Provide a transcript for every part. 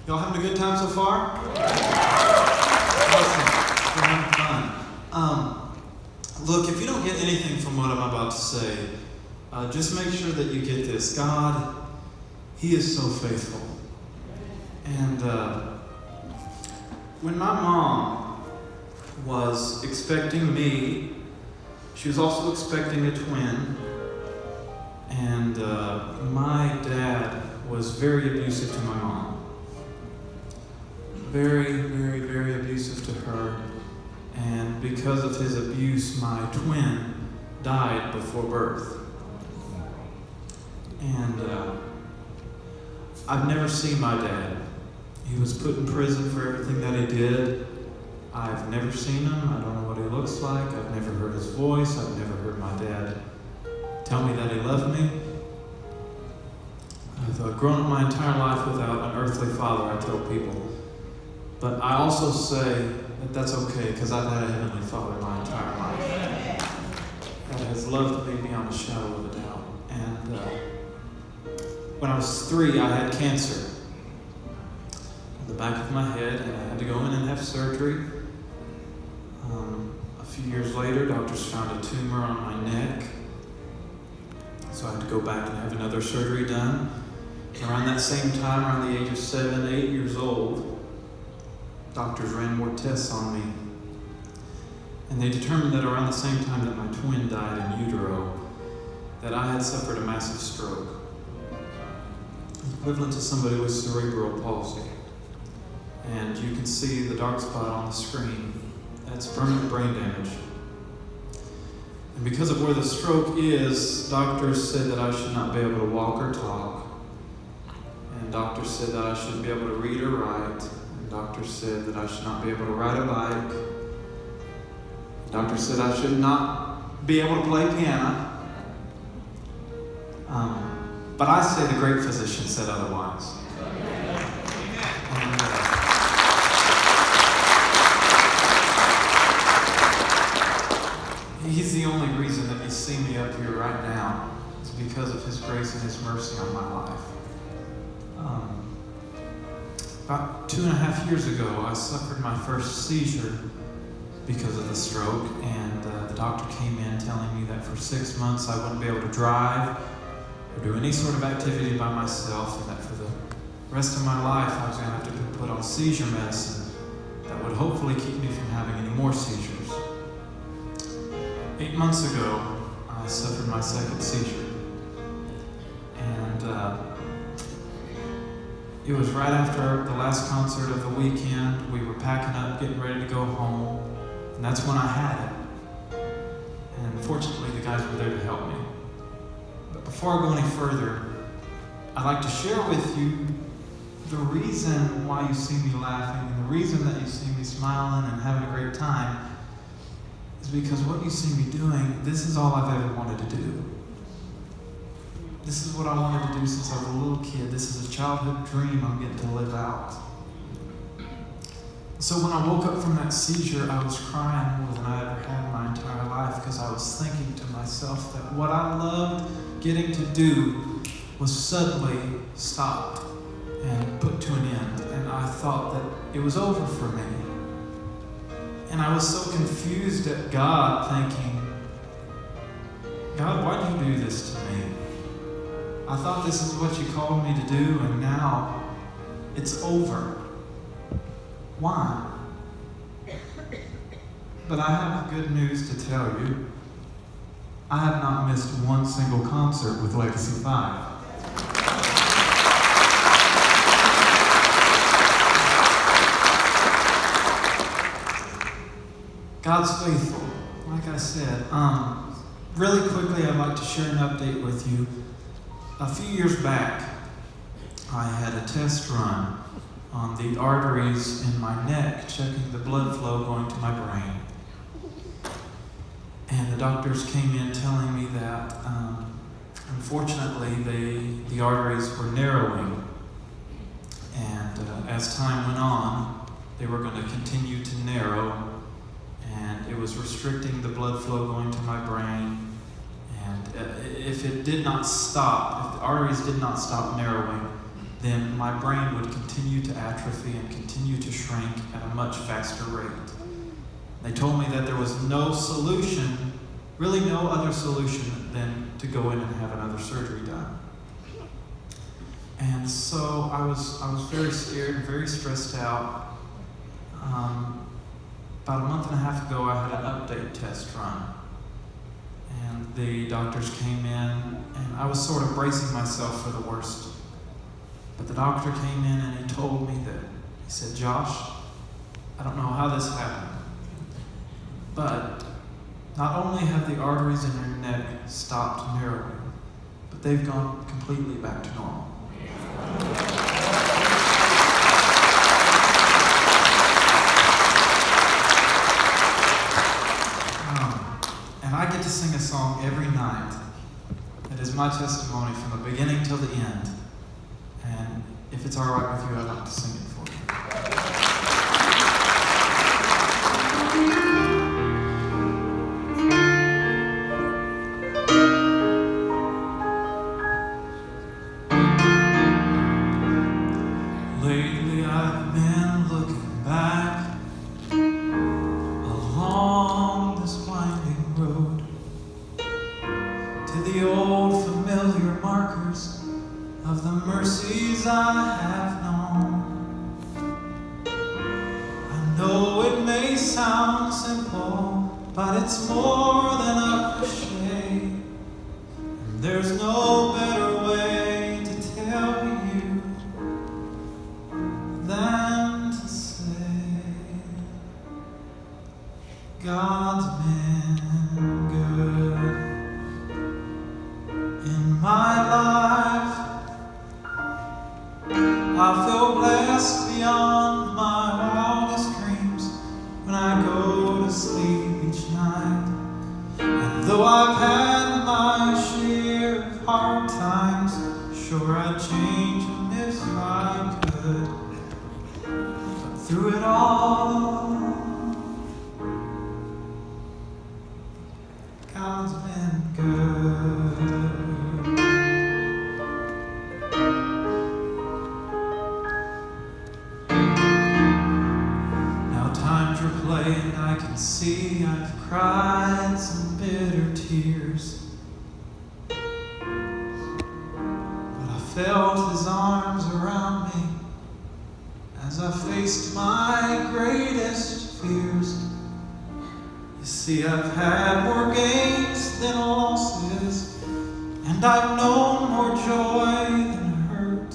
Y'all having a good time so far? Awesome. We're having fun. Look, if you don't get anything from what I'm about to say, just make sure that you get this. God, He is so faithful. And when my mom was expecting me, she was also expecting a twin. And my dad was very abusive to my mom. Very, very, very abusive to her. And because of his abuse, my twin died before birth. And I've never seen my dad. He was put in prison for everything that he did. I've never seen him. I don't know what he looks like. I've never heard his voice. I've never heard my dad tell me that he loved me. I've grown up my entire life without an earthly father, I tell people. But I also say that that's okay, because I've had a heavenly father my entire life that has loved me beyond a shadow of a doubt. And when I was 3, I had cancer on the back of my head, and I had to go in and have surgery. A few years later, doctors found a tumor on my neck, so I had to go back and have another surgery done. Around that same time, around the age of 7, 8 years old, doctors ran more tests on me. And they determined that around the same time that my twin died in utero, that I had suffered a massive stroke, equivalent to somebody with cerebral palsy. And you can see the dark spot on the screen. That's permanent brain damage. And because of where the stroke is, doctors said that I should not be able to walk or talk. And doctors said that I shouldn't be able to read or write. And doctors said that I should not be able to ride a bike. Doctors said I should not be able to play piano. But I say the great physician said otherwise. And, He's the only reason that you see me up here right now. It's because of His grace and His mercy on my life. About 2.5 years ago, I suffered my first seizure because of the stroke, and the doctor came in telling me that for 6 months I wouldn't be able to drive or do any sort of activity by myself, and that for the rest of my life I was going to have to be put on seizure medicine that would hopefully keep me from having any more seizures. 8 months ago, I suffered my second seizure. And it was right after the last concert of the weekend. We were packing up, getting ready to go home, and that's when I had it. And fortunately, the guys were there to help me. But before I go any further, I'd like to share with you the reason why you see me laughing, and the reason that you see me smiling and having a great time is because what you see me doing, this is all I've ever wanted to do. This is what I wanted to do since I was a little kid. This is a childhood dream I'm getting to live out. So when I woke up from that seizure, I was crying more than I ever had in my entire life, because I was thinking to myself that what I loved getting to do was suddenly stopped and put to an end. And I thought that it was over for me. And I was so confused at God, thinking, God, why do you do this to me? I thought this is what you called me to do, and now it's over. Why? But I have good news to tell you. I have not missed one single concert with Legacy 5. God's faithful, like I said. Really quickly, I'd like to share an update with you. A few years back, I had a test run on the arteries in my neck, checking the blood flow going to my brain. And the doctors came in telling me that, unfortunately, the arteries were narrowing. And as time went on, they were going to continue to narrow, and it was restricting the blood flow going to my brain. And if it did not stop, if the arteries did not stop narrowing, then my brain would continue to atrophy and continue to shrink at a much faster rate. They told me that there was no solution, really no other solution than to go in and have another surgery done. And so I was very scared, very stressed out. About a month and a half ago, I had an update test run. And the doctors came in, and I was sort of bracing myself for the worst. But the doctor came in and he told me that, he said, "Josh, I don't know how this happened, but not only have the arteries in your neck stopped narrowing, but they've gone completely back to normal." And I get to sing a song every night that is my testimony from the beginning till the end. And if it's all right with you, I'd like to sing it for you. Lately I've been looking back along this winding road to the old familiar markers of the mercies I have known. I know it may sound simple, but it's more than a cliche. And there's no better way to tell you than to say God's been good in my life. I feel blessed beyond my wildest dreams when I go to sleep each night. And though I've had my share of hard times, sure I'd change them if I could. But through it all, God's been good. And I can see I've cried some bitter tears, but I felt His arms around me as I faced my greatest fears. You see, I've had more gains than losses, and I've known more joy than hurt,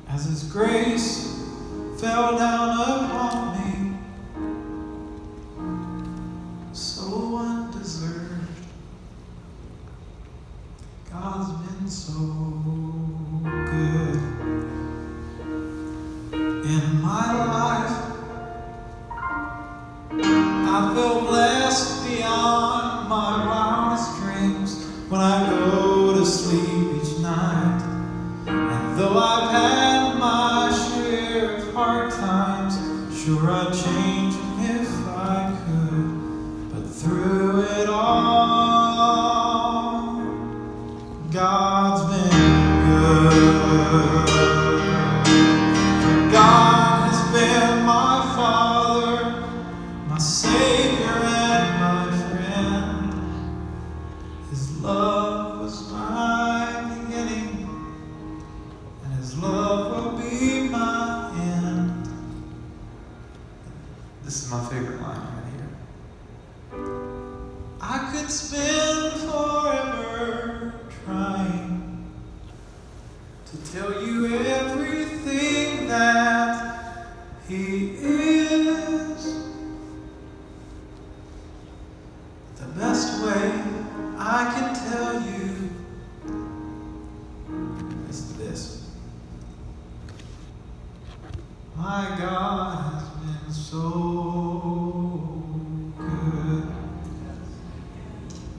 as His grace fell down upon me. So undeserved. God's been so good in my life. I feel blessed beyond my wildest dreams when I go to sleep each night. And though I've had my share of hard times, sure I'd change them if I could. Through it all, God's been good. For God has been my Father, my Savior and my friend. His love was my beginning, and His love will be my end. This is my favorite line right here. I could spend forever trying to tell you everything that He is. The best way I can tell you is this: my God has been so good.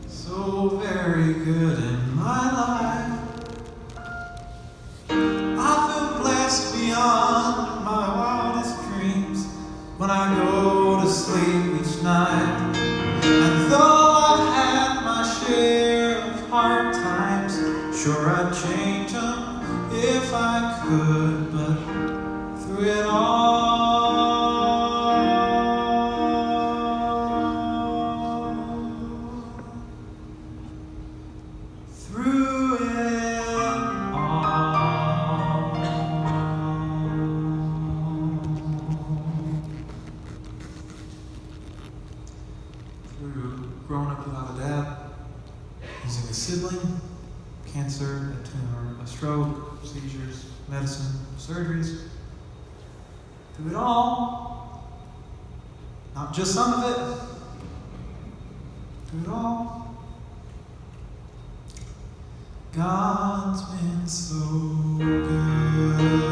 So very good in my life. I feel blessed beyond my wildest dreams when I go to sleep each night. And though I've had my share of hard times, sure I'd change them if I could, but through it through growing up without a dad, losing a sibling, cancer, a tumor, a stroke, seizures, medicine, surgeries. Through it all, not just some of it, through it all, God's been so good.